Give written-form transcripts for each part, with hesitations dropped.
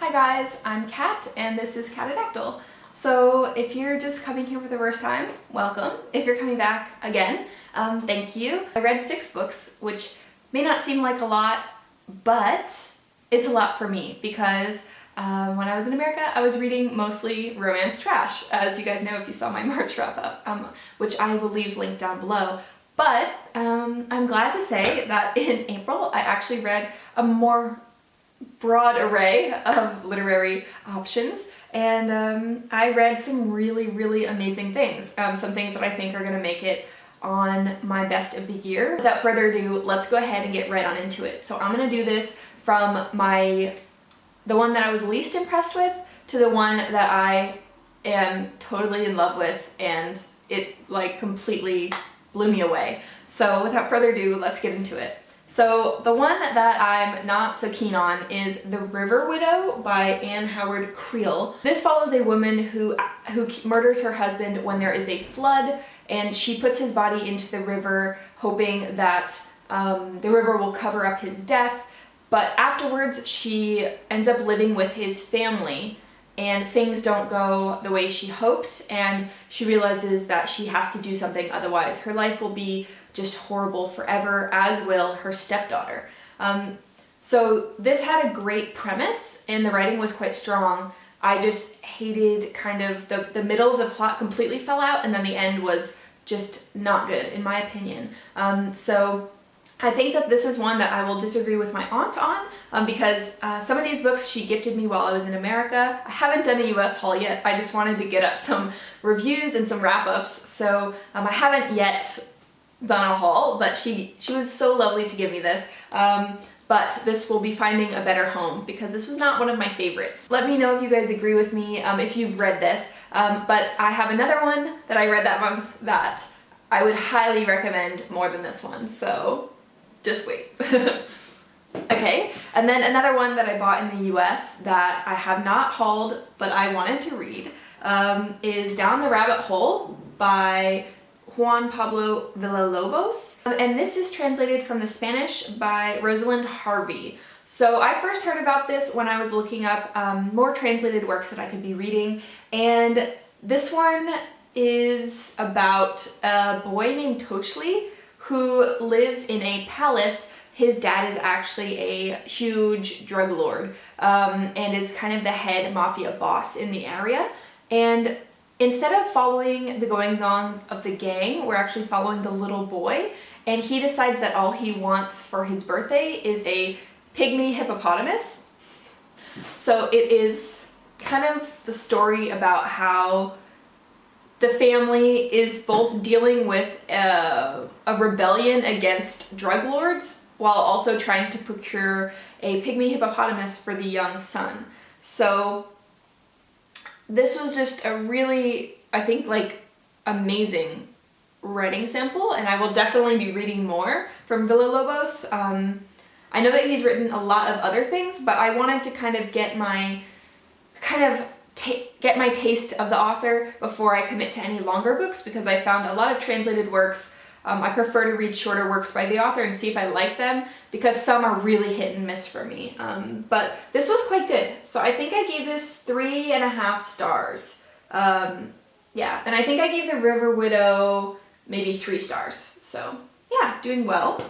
Hi guys, I'm Kat and this is Catadactyl. So if you're just coming here for the first time, welcome. If you're coming back again, thank you. I read 6 books, which may not seem like a lot, but it's a lot for me because when I was in America, I was reading mostly romance trash, as you guys know if you saw my March wrap-up, which I will leave linked down below. But I'm glad to say that in April, I actually read a more broad array of literary options, and I read some really amazing things, some things that I think are going to make it on my best of the year. Without further ado, let's go ahead and get right on into it. So I'm going to do this from the one that I was least impressed with to the one that I am totally in love with, and it like completely blew me away. So without further ado, let's get into it. So the one that I'm not so keen on is The River Widow by Anne Howard Creel. This follows a woman who murders her husband when there is a flood, and she puts his body into the river hoping that the river will cover up his death. But afterwards she ends up living with his family and things don't go the way she hoped, and she realizes that she has to do something, otherwise her life will be just horrible forever, as will her stepdaughter. So this had a great premise and the writing was quite strong. I just hated kind of the middle of the plot completely fell out, and then the end was just not good in my opinion. So I think that this is one that I will disagree with my aunt on because some of these books she gifted me while I was in America. I haven't done a US haul yet. I just wanted to get up some reviews and some wrap-ups, so I haven't yet done a haul, but she was so lovely to give me this. But this will be finding a better home because this was not one of my favorites. Let me know if you guys agree with me, if you've read this. But I have another one that I read that month that I would highly recommend more than this one, so just wait. Okay, and then another one that I bought in the US that I have not hauled but I wanted to read is Down the Rabbit Hole by Juan Pablo Villalobos, and this is translated from the Spanish by Rosalind Harvey. So I first heard about this when I was looking up more translated works that I could be reading, and this one is about a boy named Tochli who lives in a palace. His dad is actually a huge drug lord and is kind of the head mafia boss in the area, and instead of following the goings-on of the gang, we're actually following the little boy, and he decides that all he wants for his birthday is a pygmy hippopotamus. So it is kind of the story about how the family is both dealing with a rebellion against drug lords while also trying to procure a pygmy hippopotamus for the young son. So this was just a really, I think, like, amazing writing sample, and I will definitely be reading more from Villalobos. I know that he's written a lot of other things, but I wanted to kind of get my taste of the author before I commit to any longer books, because I found a lot of translated works. I prefer to read shorter works by the author and see if I like them, because some are really hit and miss for me. But this was quite good. So I think I gave this 3.5 stars. Yeah, and I think I gave The River Widow maybe 3 stars. So yeah, doing well.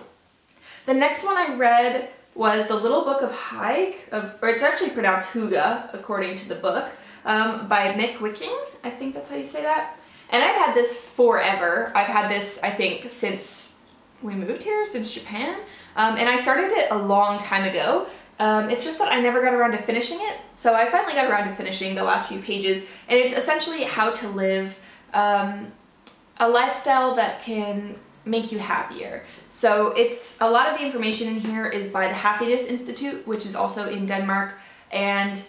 The next one I read was The Little Book of Haig, or it's actually pronounced Huga according to the book, by Mick Wicking. I think that's how you say that. And I've had this forever. I've had this, I think, since we moved here, since Japan. And I started it a long time ago. It's just that I never got around to finishing it. So I finally got around to finishing the last few pages. And it's essentially how to live a lifestyle that can make you happier. So it's, a lot of the information in here is by the Happiness Institute, which is also in Denmark, and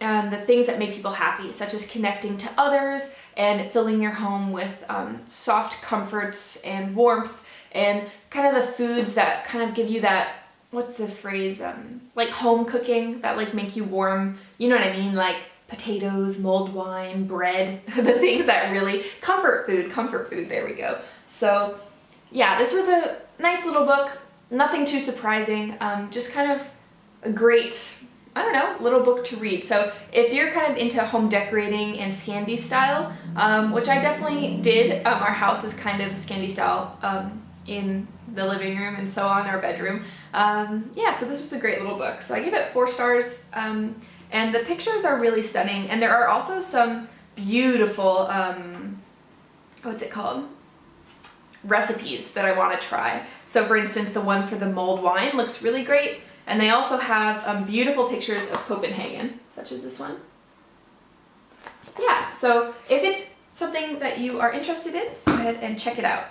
the things that make people happy, such as connecting to others and filling your home with soft comforts and warmth, and kind of the foods that kind of give you that, what's the phrase, like home cooking, that like make you warm, you know what I mean, like potatoes, mulled wine, bread, the things that really, comfort food, there we go. So yeah, this was a nice little book, nothing too surprising, just kind of a great I don't know, little book to read. So if you're kind of into home decorating and Scandi style, which I definitely did, our house is kind of Scandi style in the living room and so on, our bedroom. Yeah, so this was a great little book. So I give it 4 stars, and the pictures are really stunning. And there are also some beautiful, what's it called? Recipes that I want to try. So for instance, the one for the mulled wine looks really great. And they also have beautiful pictures of Copenhagen, such as this one. Yeah, so if it's something that you are interested in, go ahead and check it out.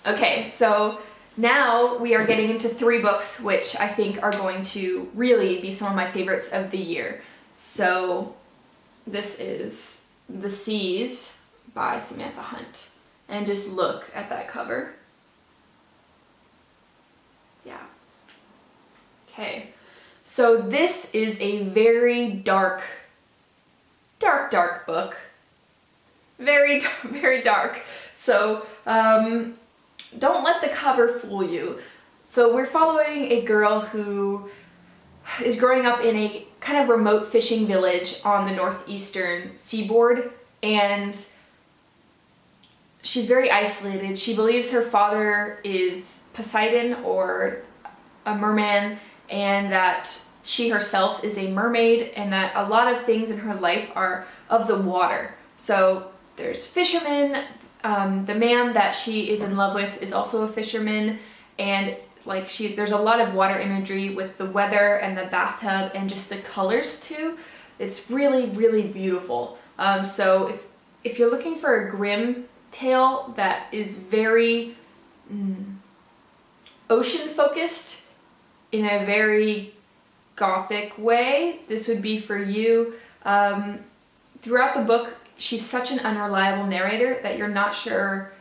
Okay, so now we are getting into 3 books, which I think are going to really be some of my favorites of the year. So this is The Seas by Samantha Hunt. And just look at that cover. Yeah. Okay, so this is a very dark book. Very, very dark. So don't let the cover fool you. So we're following a girl who is growing up in a kind of remote fishing village on the northeastern seaboard, and she's very isolated. She believes her father is Poseidon or a merman, and that she herself is a mermaid, and that a lot of things in her life are of the water. So there's fishermen, the man that she is in love with is also a fisherman, and like there's a lot of water imagery with the weather and the bathtub and just the colors too. It's really, really beautiful. So if you're looking for a grim tale that is very ocean focused in a very gothic way, this would be for you. Throughout the book, she's such an unreliable narrator that you're not sure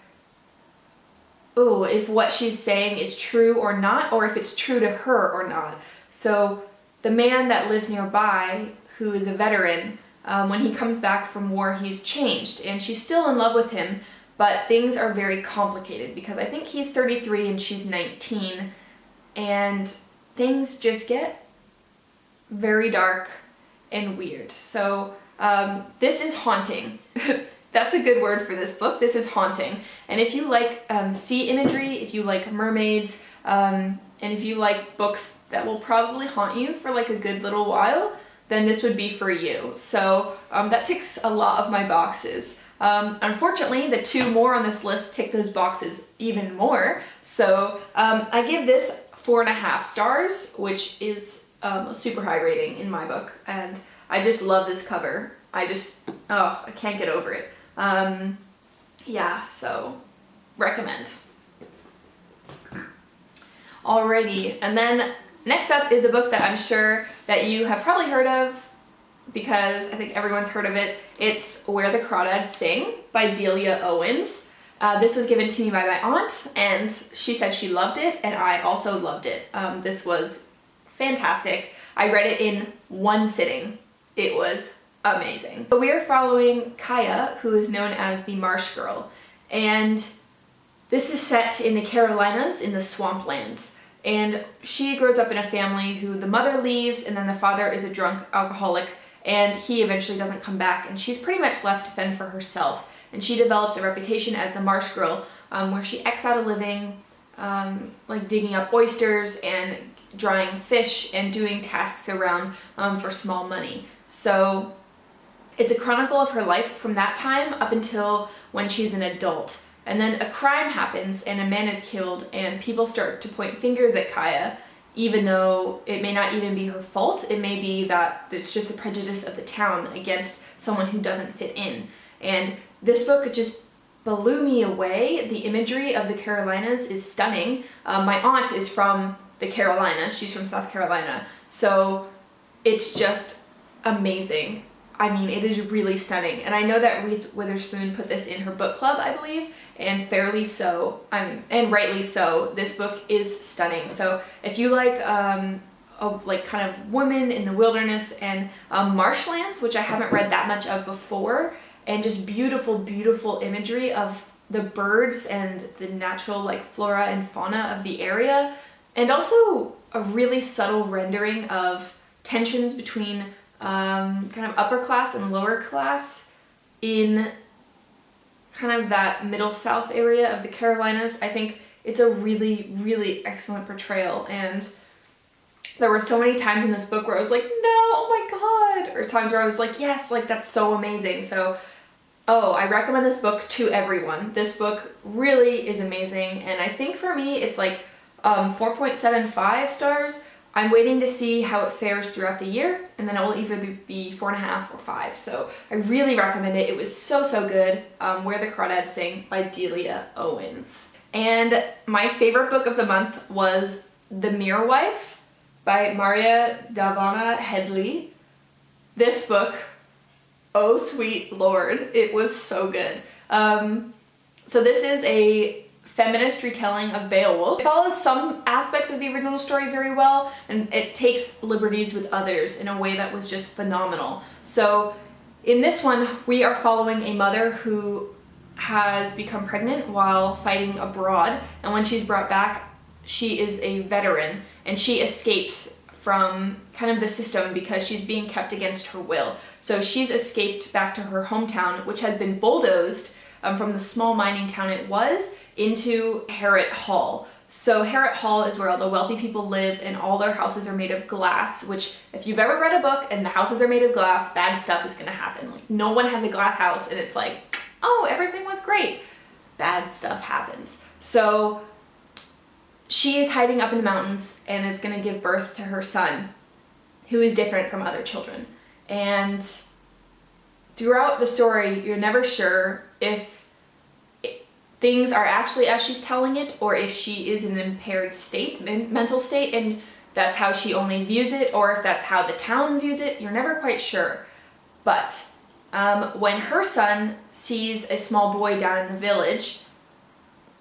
if what she's saying is true or not, or if it's true to her or not. So the man that lives nearby, who is a veteran, when he comes back from war, he's changed, and she's still in love with him, but things are very complicated because I think he's 33 and she's 19, and things just get very dark and weird. So this is haunting. That's a good word for this book. This is haunting. And if you like sea imagery, if you like mermaids, and if you like books that will probably haunt you for like a good little while, then this would be for you. So that ticks a lot of my boxes. Unfortunately, the 2 more on this list tick those boxes even more. So I give this 4.5 stars, which is a super high rating in my book. And I just love this cover. I can't get over it. Yeah, so recommend. Alrighty, and then next up is a book that I'm sure that you have probably heard of, because I think everyone's heard of it. It's Where the Crawdads Sing by Delia Owens. This was given to me by my aunt, and she said she loved it, and I also loved it. This was fantastic. I read it in one sitting. It was amazing. So we are following Kaya, who is known as the Marsh Girl, and this is set in the Carolinas in the swamplands. And she grows up in a family who the mother leaves, and then the father is a drunk alcoholic, and he eventually doesn't come back, and she's pretty much left to fend for herself. And she develops a reputation as the Marsh Girl, where she ekes out a living, like digging up oysters and drying fish and doing tasks around for small money. So it's a chronicle of her life from that time up until when she's an adult. And then a crime happens and a man is killed, and people start to point fingers at Kaya, even though it may not even be her fault. It may be that it's just the prejudice of the town against someone who doesn't fit in. And this book just blew me away. The imagery of the Carolinas is stunning. My aunt is from the Carolinas. She's from South Carolina. So it's just amazing. I mean, it is really stunning. And I know that Reese Witherspoon put this in her book club, I believe, and fairly so, and rightly so. This book is stunning. So if you like like kind of women in the wilderness and marshlands, which I haven't read that much of before, and just beautiful, beautiful imagery of the birds and the natural like flora and fauna of the area, and also a really subtle rendering of tensions between kind of upper class and lower class in kind of that middle south area of the Carolinas. I think it's a really, really excellent portrayal, and there were so many times in this book where I was like, no, oh my god, or times where I was like, yes, like that's so amazing. So, oh, I recommend this book to everyone. This book really is amazing, and I think for me it's like 4.75 stars. I'm waiting to see how it fares throughout the year, and then it will either be 4.5 or 5. So I really recommend it. It was so, so good. Where the Crawdads Sing by Delia Owens. And my favorite book of the month was The Mirror Wife by Maria Davana Headley. This book, oh sweet lord, it was so good. So this is a feminist retelling of Beowulf. It follows some aspects of the original story very well, and it takes liberties with others in a way that was just phenomenal. So in this one, we are following a mother who has become pregnant while fighting abroad, and when she's brought back, she is a veteran, and she escapes from kind of the system because she's being kept against her will. So she's escaped back to her hometown, which has been bulldozed from the small mining town it was into Harrot Hall. So Harrot Hall is where all the wealthy people live, and all their houses are made of glass, which if you've ever read a book and the houses are made of glass, bad stuff is gonna happen. Like, no one has a glass house and it's like, oh, everything was great. Bad stuff happens. So she is hiding up in the mountains and is gonna give birth to her son, who is different from other children. And throughout the story, you're never sure if things are actually as she's telling it, or if she is in an impaired state, mental state, and that's how she only views it, or if that's how the town views it. You're never quite sure. But when her son sees a small boy down in the village,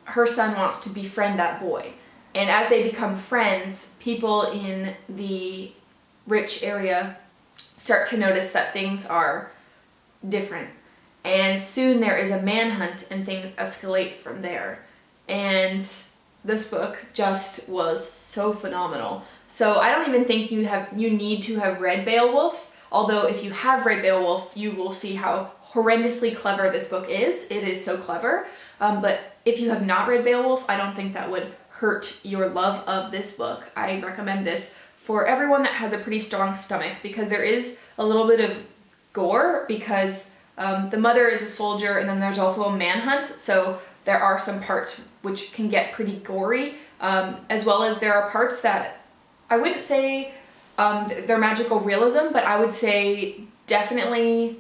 her son wants to befriend that boy. And as they become friends, people in the rich area start to notice that things are different. And soon there is a manhunt and things escalate from there. And this book just was so phenomenal. So I don't even think you need to have read Beowulf, although if you have read Beowulf, you will see how horrendously clever this book is. It is so clever. But if you have not read Beowulf, I don't think that would hurt your love of this book. I recommend this for everyone that has a pretty strong stomach, because there is a little bit of gore, because the mother is a soldier, and then there's also a manhunt, so there are some parts which can get pretty gory, as well as there are parts that I wouldn't say they're magical realism, but I would say definitely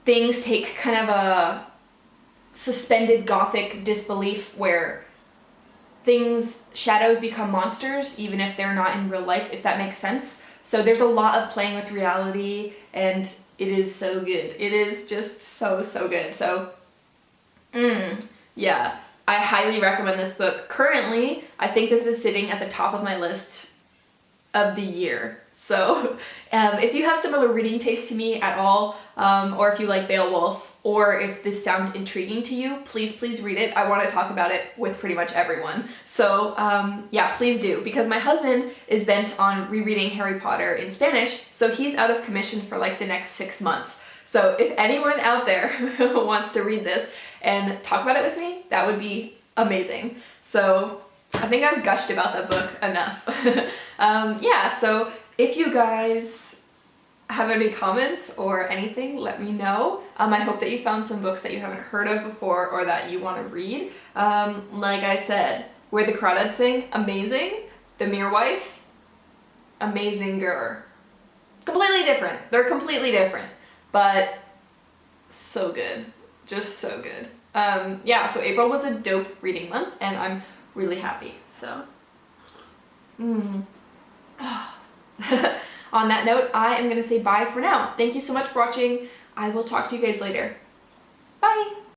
things take kind of a suspended gothic disbelief where shadows become monsters even if they're not in real life, if that makes sense. So there's a lot of playing with reality, and it is so good. It is just so, so good. So, yeah, I highly recommend this book. Currently, I think this is sitting at the top of my list of the year. So, if you have similar reading taste to me at all, or if you like Beowulf, or if this sounds intriguing to you, please read it. I want to talk about it with pretty much everyone. So yeah, please do, because my husband is bent on rereading Harry Potter in Spanish, so he's out of commission for like the next 6 months. So if anyone out there wants to read this and talk about it with me, that would be amazing. So I think I've gushed about that book enough. Yeah, so if you guys have any comments or anything, let me know. I hope that you found some books that you haven't heard of before or that you want to read. Like I said, Where the Crawdads Sing, amazing. The Mirror Wife, amazinger. Completely different. They're completely different, but so good. Just so good. Yeah, so April was a dope reading month, and I'm really happy. So, on that note, I am going to say bye for now. Thank you so much for watching. I will talk to you guys later. Bye!